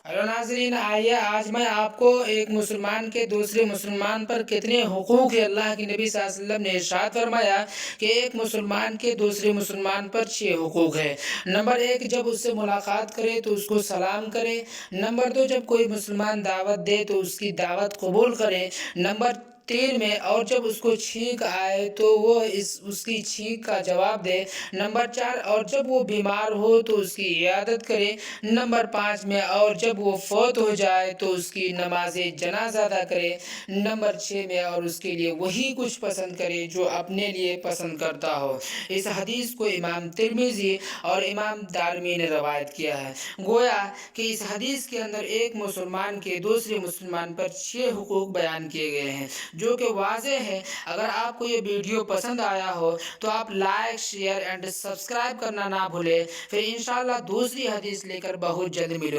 Hello नाजरीन, आइए आज मैं आपको एक मुसलमान के दूसरे मुसलमान पर कितने हुकूक है। अल्लाह के नबी सल्लल्लाहु अलैहि वसल्लम ने इरशाद फरमाया कि एक मुसलमान के दूसरे मुसलमान पर 6 हुकूक है। नंबर 1, जब उससे मुलाकात करे तो उसको सलाम करे। नंबर 2, जब कोई मुसलमान दावत दे तो उसकी दावत कबूल करे। नंबर 3 में, और जब उसको छींक आए तो वो उसकी छींक का जवाब दे। नंबर 4, और जब वो बीमार हो तो उसकी इयादत करे। नंबर 5 में, और जब वो फौत हो जाए तो उसकी नमाज जनाजा अदा करे। नंबर 6 में, और उसके लिए वही कुछ पसंद करे जो अपने लिए पसंद करता हो। इस हदीस को इमाम तिरमिजी और इमाम दारमी ने रवायत किया है। गोया कि इस हदीस के अंदर एक मुसलमान के दूसरे मुसलमान पर 6 हुकूक बयान किए गए हैं, जो कि वाज़ेह है। अगर आपको ये वीडियो पसंद आया हो तो आप लाइक, शेयर एंड सब्सक्राइब करना ना भूलें। फिर इंशाल्लाह दूसरी हदीस लेकर बहुत जल्द मिलूंगा।